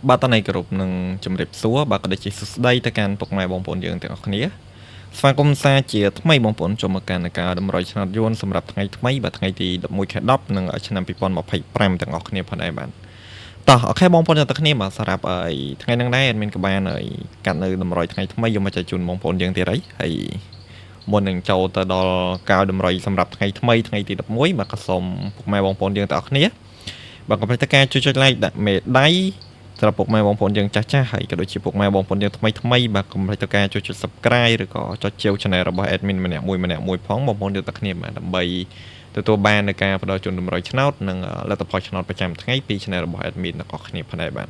បាទតើនៃក្រុមនឹងជំរាបសួរបាទក៏ដូចជាសួស្ដីទៅកាន់ពុកម៉ែបងប្អូនយើងទាំងអស់គ្នាស្វាគមន៍សាជាថ្មីបងប្អូនចូលមកកាន់ការតម្រុយឆ្នោតយួនសម្រាប់ថ្ងៃថ្មីបាទថ្ងៃទី11ខែ10និងឆ្នាំ2025ទាំងអស់គ្នាផងដែរបាទតោះអូខេបងប្អូនទាំងអស់គ្នាបាទសម្រាប់ថ្ងៃហ្នឹងដែរមានក៏បានកាត់នៅតម្រុយថ្ងៃថ្មីយកមកចែកជូនបងប្អូនយើងទៀតហើយមុននឹងចូលទៅដល់ការតម្រុយសម្រាប់ថ្ងៃថ្មីថ្ងៃទី11បាទក៏សូមពុកម៉ែបងប្អូនយើងទាំងអស់គ្នាបាទកុំភ្លេចការជួយចុច like ដាក់មេដៃសម្រាប់ពុកម៉ែបងប្អូនយើងចាស់ៗហើយក៏ដូចជាពុកម៉ែបងប្អូនយើងថ្មីបាទកុំភ្លេចការជួយចុច Subscribe ឬក៏ចុចជាវ Channel របស់ Admin ម្នាក់មួយផងបងប្អូនយើងទាំងគ្នាបាទដើម្បីទទួលបាននូវការផ្ដល់ជូនតម្រុយឆ្នោតនិងលទ្ធផលឆ្នោតប្រចាំថ្ងៃពី Channel របស់ Admin ទាំងអស់គ្នាផងដែរបាទ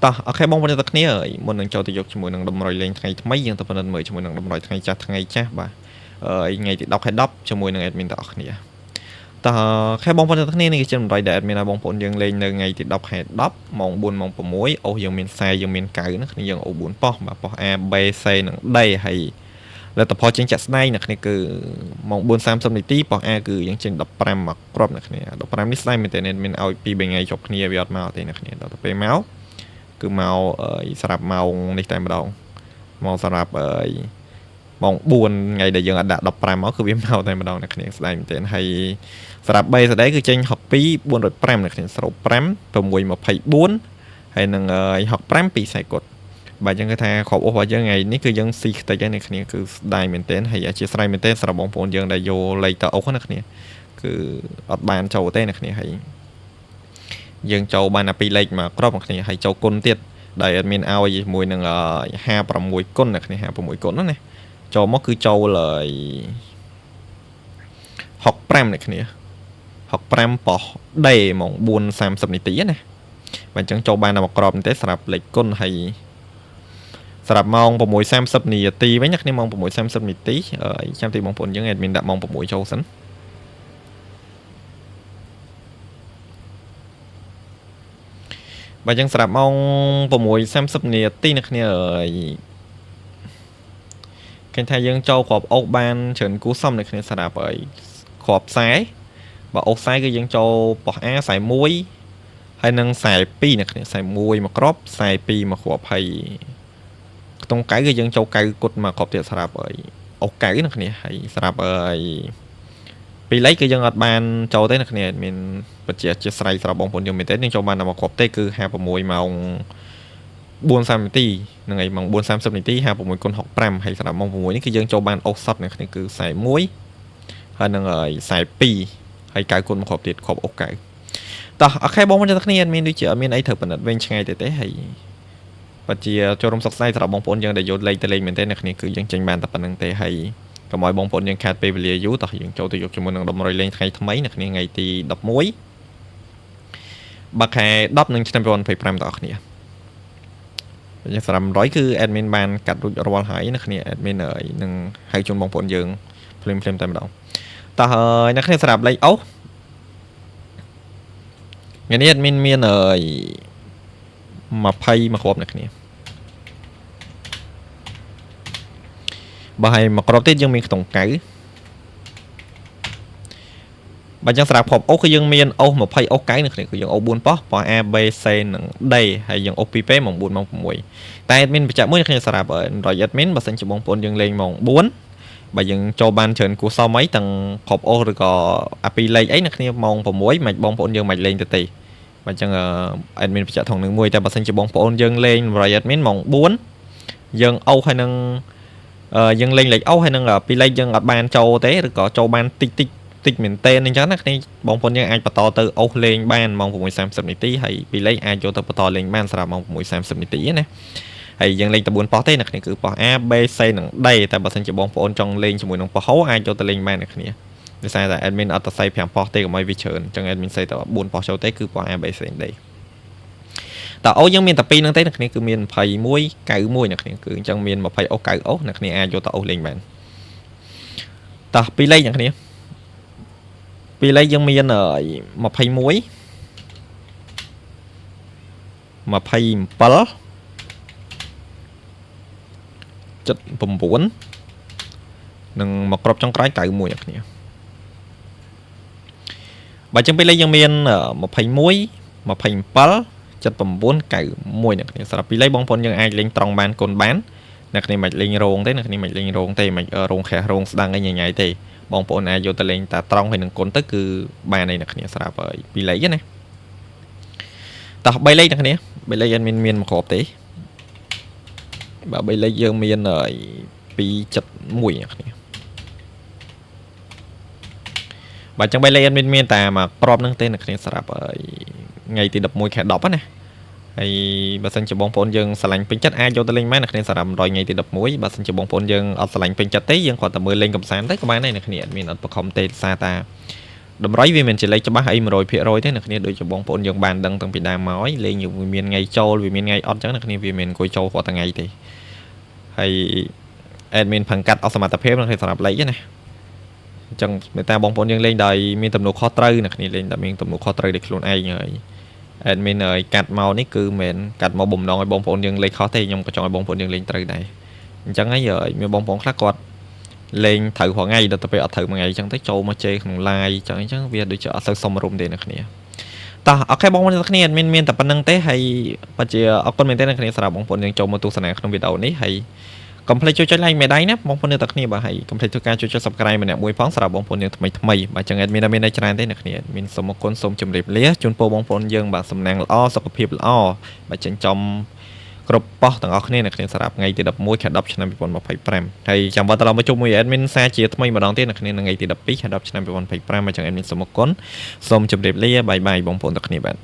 តោះអូខេបងប្អូនទាំងគ្នាមុននឹងចូលទៅយកជាមួយនឹងតម្រុយលេងថ្ងៃថ្មីយើងទៅពិនិត្យមើលជាមួយនឹងតម្រុយថ្ងៃចាស់បាទថ្ងៃទី10ខែ10ជាមួយនឹង Admin ទាំងអស់គ្នាតើខែបងប្អូនទាំងគ្នានេះគឺជាតម្រុយដែល Admin ឲ្យបងប្អូនយើងលេងនៅថ្ងៃទី10ខែ10ម៉ោង4ម៉ោង6អូសយើងមានខ្សែយើងមានកៅណាគ្នាយើងអូ4ប៉ោះបាទប៉ោះ A B C និង D ហើយលទ្ធផលចេញចាក់ស្ដែងណាគ្នាគឺម៉ោង4:30នាទីប៉ោះ A គឺយើងចេញ15មកគ្រាប់ណាគ្នា15នេះស្ដែងមែនតើមានឲ្យ2 3ថ្ងៃជាប់គ្នាវាអត់មកទេណាគ្នាដល់ទៅពេលមកគឺមកសម្រាប់ម៉ោងនេះតែម្ដងមកសម្រាប់ម៉ោង4ថ្ងៃដែលយើងអត់ដាក់15មកគឺវាមកតែម្ដងណាគ្នាស្ដែងមែនតើហើយសម្រាប់ B ស្ដីគឺចេញ62 405ណាគ្នាសរុប5 624ហើយនឹង65 2ខ្សែកត់បាទអញ្ចឹងគឺថាគ្រាប់អូសរបស់យើងថ្ងៃនេះគឺយើងស៊ីខ្ទេចហើយនេះគ្នាគឺស្ដាយមែនទែនហើយអធិស្ឋានមែនទែនសម្រាប់បងប្អូនយើងដែលយកលេខទៅអូសណាគ្នាគឺអត់បានចូលទេណាគ្នាហើយយើងចូលបានតែ2លេខមកគ្រាប់ណាគ្នាហើយចូលគុណទៀតដែលអត់មានឲ្យជាមួយនឹង56គុណណាគ្នា56គុណណាចូលមកគឺចូល65ណាគ្នា65ប៉ោះដេម៉ោង4:30នាទីណាបាទអញ្ចឹងចូលបានតែមកគ្រាប់ទេសម្រាប់លេខគុណហើយសម្រាប់ម៉ោង6:30នាទីវិញណាគ្នាម៉ោង6:30នាទីចាំទីបងប្អូនយើង admin ដាក់ម៉ោង6ចូលសិនបាទអញ្ចឹងសម្រាប់ម៉ោង6:30នាទីណាគ្នាឃើញថាយើងចូលគ្រាប់អុកបានច្រើនគូសំណាគ្នាសម្រាប់គ្រាប់ខ្សែបើអុកខ្សែគឺយើងចូលប៉ោះ A ខ្សែ1ហើយនឹងខ្សែ2ណាគ្នាខ្សែ1មកគ្រាប់ខ្សែ2មកគ្រាប់ហើយខ្ទង់កៅគឺយើងចូលកៅគុតមកគ្រាប់ទៀតសម្រាប់អុកកៅណាគ្នាហើយសម្រាប់ពីលេខគឺយើងអត់បានចូលទេណាគ្នាមានបច្ចេកទេសស្រ័យសម្រាប់បងប្អូនយើងមែនទេយើងចូលបានតែមកគ្រាប់ទេគឺ56ម៉ោង4:30នាទីហ្នឹងហើយម៉ោង4:30នាទី56គុណ65ហើយសម្រាប់ម៉ោង6នេះគឺយើងចូលបានអុសសតនេះគឺខ្សែ1ហើយនឹងខ្សែ2ហើយកៅគុណមកគ្រាប់ទៀតគ្រាប់អុសកៅតោះអូខេបងប្អូនទាំងគ្នាមានដូចជាអត់មានអីត្រូវពិនិត្យវិញឆ្ងាយទេហើយបើជាចូលរួមសិក្សាសម្រាប់បងប្អូនយើងដែលយកលេខទៅលេងមែនទេអ្នកគ្នាគឺយើងចេញបានតែប៉ុណ្្នឹងទេហើយកុំឲ្យបងប្អូនយើងខាតពេលវេលាយូរតោះយើងចូលទៅយកជាមួយនឹងតម្រុយលេងថ្ងៃថ្មីអ្នកគ្នាថ្ងៃទី11បាក់ខែ10នឹងឆ្នាំ2025បងប្អូនគ្នាយ៉ាងសម្រាប់100គឺ admin បានកាត់រួចរាល់ហើយណាគ្នា admin នឹងហៅជូនបងប្អូនយើងភ្លាមតែម្ដងតោះអ្នកគ្នាសម្រាប់លេខអូសថ្ងៃនេះ admin មាន20មកគ្រាប់អ្នកគ្នាបើឲ្យមកគ្រាប់ទៀតយើងមានខ្ទង់កៅបើចឹងសម្រាប់គ្រាប់អូសគឺយើងមានអូស20អូសកៅអ្នកគ្នាគឺយើងអូស4ប៉ោះប៉ោះ A B C និង D ហើយយើងអូស2ពេលម៉ោង4ម៉ោង6តែ admin បញ្ជាក់មួយគ្នាសម្រាប់100 admin បើសិនជាបងប្អូនយើងលេងម៉ោង4បើយើងចូលបានច្រើនគួរសមអីទាំងគ្រាប់អូសឬក៏អាពីលេខអីអ្នកគ្នាម៉ោង6មិនបងប្អូនយើងមិនលេងទៅទេបើចឹងadmin បញ្ជាក់ថងនឹងមួយតែបើសិនជាបងប្អូនយើងលេង100 admin ម៉ោង4យើងអូសហើយនឹងយើងលេងលេខអូសហើយនឹងពីលេខយើងអត់បានចូលទេឬក៏ចូលបានតិចមែនតើអញ្ចឹងណាគ្នាបងប្អូនយើងអាចបន្តទៅអូសលេងបានម៉ោង6:30នាទីហើយពីលេខអាចយកទៅបន្តលេងបានសម្រាប់ម៉ោង6:30នាទីណាហើយយើងលេងតែ4ប៉ោះទេណាគ្នាគឺប៉ោះ A B C និង D តែបើសិនជាបងប្អូនចង់លេងជាមួយនឹងប៉ោះហោអាចយកទៅលេងបានណាគ្នាដោយសារតែ admin អត់ទៅសៃ5ប៉ោះទេកុំឲ្យវាច្រើនអញ្ចឹង admin សៃតែ4ប៉ោះចូលទេគឺប៉ោះ A B C និង D តើអូយើងមានតែ2ហ្នឹងទេណាគ្នាគឺមាន21 91ណាគ្នាគឺអញ្ចឹងមាន20អូស90អូសណាគ្នាអាចយកទៅអូសលេងបានតោះពីលេខណាគ្នាពីលេខយើងមាន21 27 79និងមកគ្រាប់ចុងក្រោយ91អ្នកគ្នាបើចឹងពេលលេខយើងមាន21 27 7991អ្នកគ្នាសម្រាប់ពីលេខបងប្អូនយើងអាចលេងត្រង់បានកូនបានអ្នកគ្នាមិនលេងរោងទេអ្នកគ្នាមិនលេងរោងទេមិនរោងខាសរោងស្ដាំអីញ៉ៃទេបងប្អូនអាចយកទៅលេងតាត្រង់ហើយនឹងគុណទៅគឺបានឯអ្នកគ្នាស្រាប់ហើយពីលេខណាតោះ3លេខអ្នកគ្នា3លេខអត់មានមកគ្រាប់ទេបាទ3លេខយើងមាន271អ្នកគ្នាបាទចឹង3លេខអត់មានតែមកក្របនឹងទេអ្នកគ្នាស្រាប់ហើយថ្ងៃទី11ខែ10ណាហើយបើសិនជាបងប្អូនយើងឆ្លាញ់ពេញចិត្តអាចយកទៅលេងបានអ្នកគ្នាសម្រាប់100ថ្ងៃទី11បើសិនជាបងប្អូនយើងអត់ឆ្លាញ់ពេញចិត្តទេយើងគ្រាន់តែមើលលេងកំសាន្តទៅក៏បានដែរអ្នកគ្នាអត់មានអត់បខំទេសារតាតម្រុយវាមិនជាលេខច្បាស់អី 100% ទេអ្នកគ្នាដូចជាបងប្អូនយើងបានដឹងតាំងពីដើមមកហើយលេងវាមានថ្ងៃចូលវាមានថ្ងៃអត់ចឹងអ្នកគ្នាវាមានអង្គុយចូលរាល់ថ្ងៃទេហើយ admin ផឹងកាត់អស់សមត្ថភាពអ្នកគ្នាសម្រាប់លេខណាអញ្ចឹងមេតាបងប្អូនយើងលេងដោយមានទំនួលខុសត្រូវអ្នកគ្នាលេងដោយមានទំនួលខុសត្រូវដោយខ្លួនឯងហើយ admin ហើយកាត់មកនេះគឺមិនកាត់មកបំណងឲ្យបងប្អូនយើងលេងខុសទេខ្ញុំក៏ចង់ឲ្យបងប្អូនយើងលេងត្រូវដែរអញ្ចឹងហើយមានបងប្អូនខ្លះគាត់លេងត្រូវរាល់ថ្ងៃដល់ទៅពេលអត់ត្រូវមួយថ្ងៃអញ្ចឹងទៅចូលមកជេរក្នុង live អញ្ចឹងវាដូចជាអត់សូវសមរម្យទេអ្នកគ្នាតោះអូខេបងប្អូនទាំងគ្នាមានតែប៉ុណ្្នឹងទេហើយពិតជាអរគុណមែនទេអ្នកគ្នាសម្រាប់បងប្អូនយើងចូលមកទស្សនាក្នុងវីដេអូនេះហើយកុំភ្លេចជួយចុច like មេដៃណាបងប្អូនទាំងគ្នាបាទហើយកុំភ្លេចធ្វើការជួយចុច subscribe ម្នាក់មួយផងសម្រាប់បងប្អូនយើងថ្មីបាទចឹងមានច្រើនទេអ្នកគ្នាមានសូមអរគុណសូមជម្រាបលាជូនពរបងប្អូនយើងបាទសំណាងល្អសុខភាពល្អបាទចិញ្ចឹមគ្រប់ប៉ោះទាំងអស់គ្នាអ្នកគ្នាសម្រាប់ថ្ងៃទី11ខែ10ឆ្នាំ2025ហើយចាំបន្តមកជួបមួយ admin សារជាថ្មីម្ដងទៀតអ្នកគ្នានៅថ្ងៃទី12ខែ10ឆ្នាំ2025បាទចឹង admin សូមអរគុណសូមជម្រាបលាបាយបាយបងប្អូនទាំងគ្នាបាទ